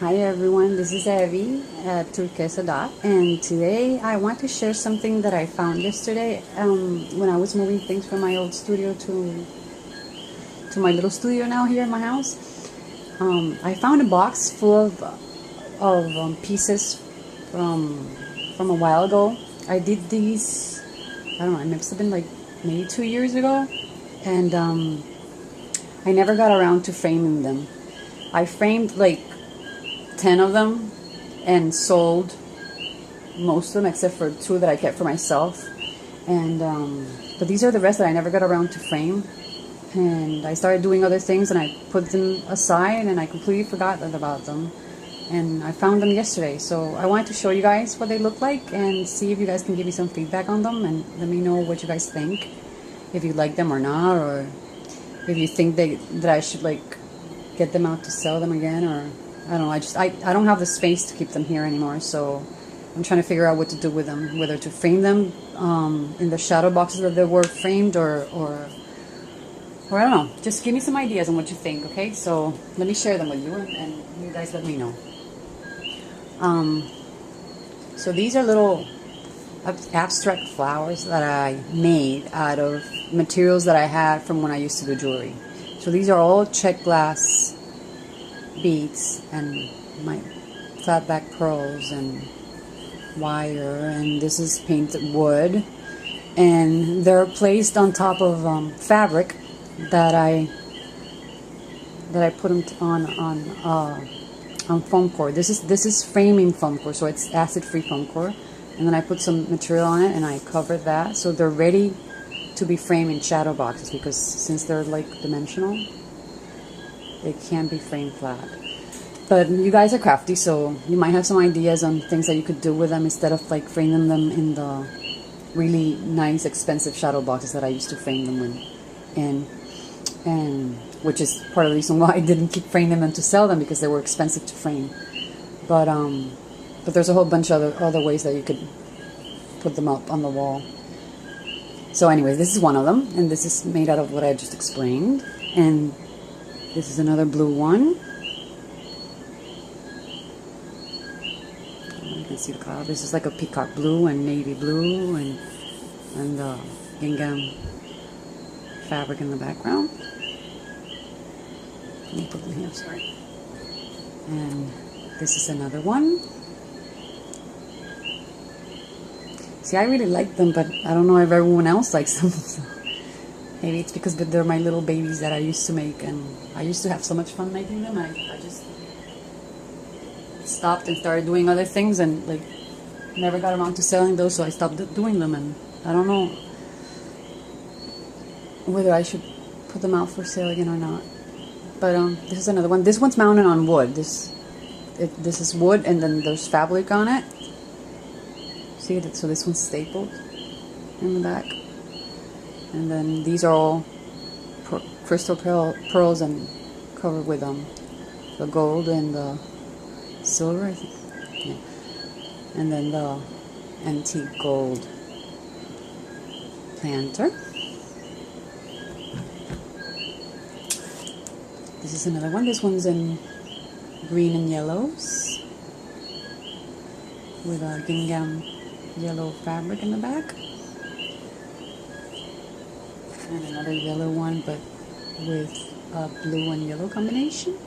Hi everyone, this is Evie at Turquesa Dot, and today I want to share something that I found yesterday when I was moving things from my old studio to my little studio now here in my house. I found a box full of pieces from a while ago. I did these, I don't know, it must have been like maybe 2 years ago, and I never got around to framing them. I framed like 10 of them and sold most of them except for two that I kept for myself. And but these are the rest that I never got around to frame. And I started doing other things and I put them aside and I completely forgot about them. And I found them yesterday, so I wanted to show you guys what they look like and see if you guys can give me some feedback on them and let me know what you guys think, if you like them or not, or if you think that I should like get them out to sell them again, or I don't know. I don't have the space to keep them here anymore, so I'm trying to figure out what to do with them, whether to frame them in the shadow boxes that they were framed, or I don't know. Just give me some ideas on what you think, okay? So let me share them with you, and you guys let me know. So these are little abstract flowers that I made out of materials that I had from when I used to do jewelry. So these are all check glass beads and my flat back pearls and wire, and this is painted wood, and they're placed on top of fabric that I put them on foam core. This is framing foam core, so it's acid-free foam core, and then I put some material on it and I covered that so they're ready to be framed in shadow boxes, because since they're like dimensional, they can be framed flat. But you guys are crafty, so you might have some ideas on things that you could do with them instead of like framing them in the really nice expensive shadow boxes that I used to frame them in. And which is part of the reason why I didn't keep framing them and to sell them, because they were expensive to frame. But there's a whole bunch of other ways that you could put them up on the wall. So anyways, this is one of them, and this is made out of what I just explained. And this is another blue one. You can see the color. This is like a peacock blue and navy blue and gingham fabric in the background. Let me put them here, sorry. And this is another one. See, I really like them, but I don't know if everyone else likes them. So maybe it's because they're my little babies that I used to make, and I used to have so much fun making them. I just stopped and started doing other things, and like never got around to selling those, so I stopped doing them. And I don't know whether I should put them out for sale again or not. But this is another one. This one's mounted on wood. This is wood, and then there's fabric on it. See that? So this one's stapled in the back, and then these are all crystal pearls and covered with the gold and the silver, I think. Yeah. And then the antique gold planter. This is another one. This one's in green and yellows with a gingham yellow fabric in the back. And another yellow one, but with a blue and yellow combination.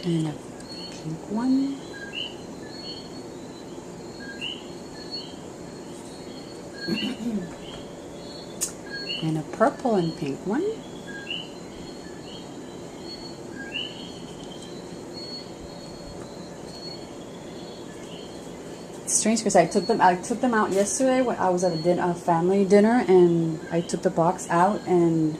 And a pink one. And a purple and pink one. It's strange because I took them out yesterday when I was at a family dinner, and I took the box out, and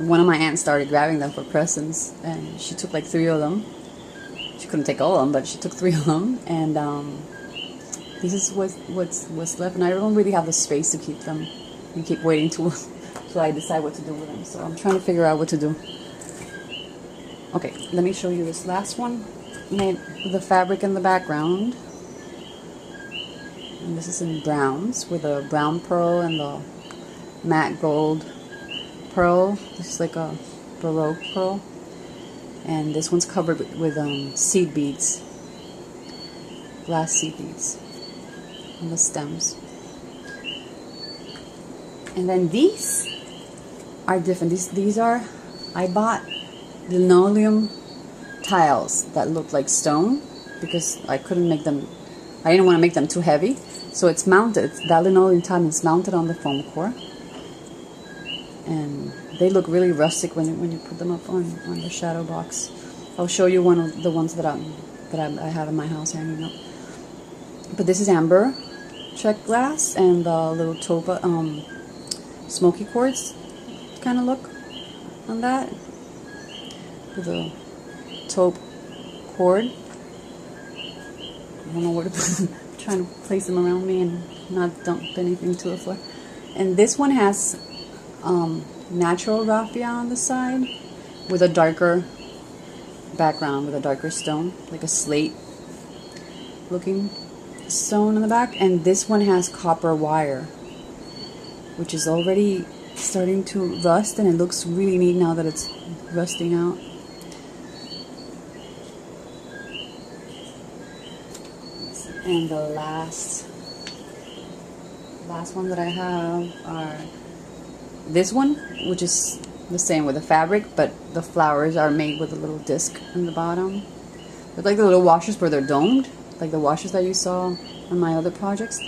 one of my aunts started grabbing them for presents, and she took like 3 of them. She couldn't take all of them, but she took 3 of them, and this is what's left, and I don't really have the space to keep them. I keep waiting till I decide what to do with them, so I'm trying to figure out what to do. Okay, let me show you this last one, made with the fabric in the background. And this is in browns with a brown pearl and the matte gold pearl. This is like a Baroque pearl. And this one's covered with seed beads. Glass seed beads on the stems. And then these are different. These are, I bought linoleum tiles that look like stone because I couldn't make them, I didn't want to make them too heavy. So it's mounted, that linoleum tile is mounted on the foam core. And they look really rustic when you put them up on the shadow box. I'll show you one of the ones that I have in my house hanging up. But this is amber check glass and the little taupe smoky quartz kind of look on that with a taupe cord. I don't know where to put them. I'm trying to place them around me and not dump anything to the floor. And this one has natural raffia on the side with a darker background, with a darker stone, like a slate looking stone on the back. And this one has copper wire, which is already starting to rust, and it looks really neat now that it's rusting out. And the last one that I have are this one, which is the same with the fabric, but the flowers are made with a little disc in the bottom. They're like the little washers, but they're domed, like the washers that you saw on my other projects.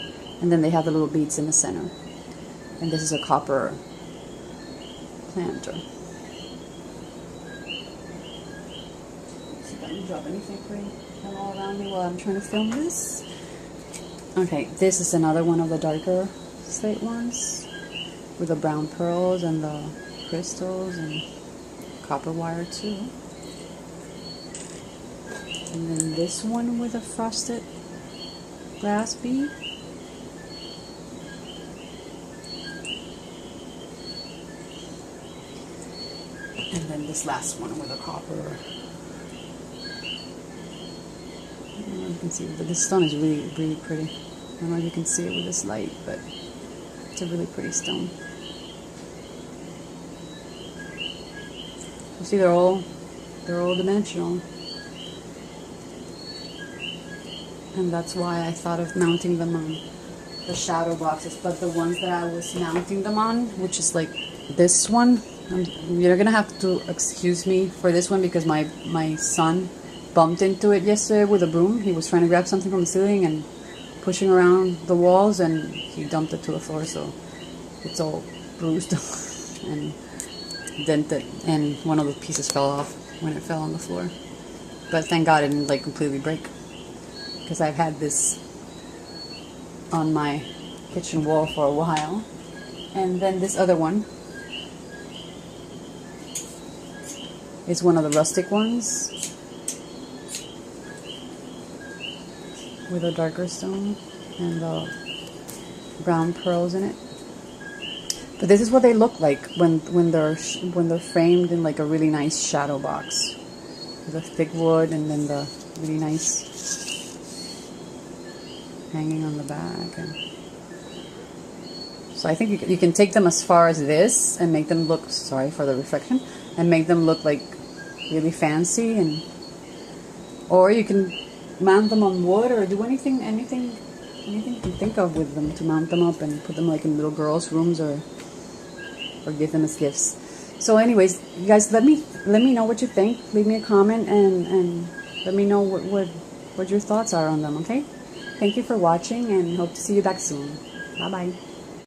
And then they have the little beads in the center. And this is a copper planter. See if I can drop anything for you all around me while I'm trying to film this. Okay, this is another one of the darker slate ones with the brown pearls and the crystals and copper wire too. And then this one with a frosted glass bead. And then this last one with a copper. I don't know if you can see it, but this stone is really, really pretty. I don't know if you can see it with this light, but it's a really pretty stone. You see, they're all dimensional. And that's why I thought of mounting them on the shadow boxes. But the ones that I was mounting them on, which is like this one, you're gonna have to excuse me for this one because my son bumped into it yesterday with a broom. He was trying to grab something from the ceiling and pushing around the walls, and he dumped it to the floor, so it's all bruised and dented, and one of the pieces fell off when it fell on the floor. But thank God it didn't like completely break, because I've had this on my kitchen wall for a while. And then this other one is one of the rustic ones with a darker stone and the brown pearls in it. But this is what they look like when they're framed in like a really nice shadow box with a thick wood, and then the really nice hanging on the back. And so I think you can take them as far as this and make them look, sorry for the reflection, and make them look like really fancy, and or you can mount them on wood or do anything you can think of with them to mount them up and put them like in little girls' rooms or give them as gifts. So anyways, you guys, let me know what you think. Leave me a comment and let me know what your thoughts are on them, okay? Thank you for watching, and hope to see you back soon. Bye bye.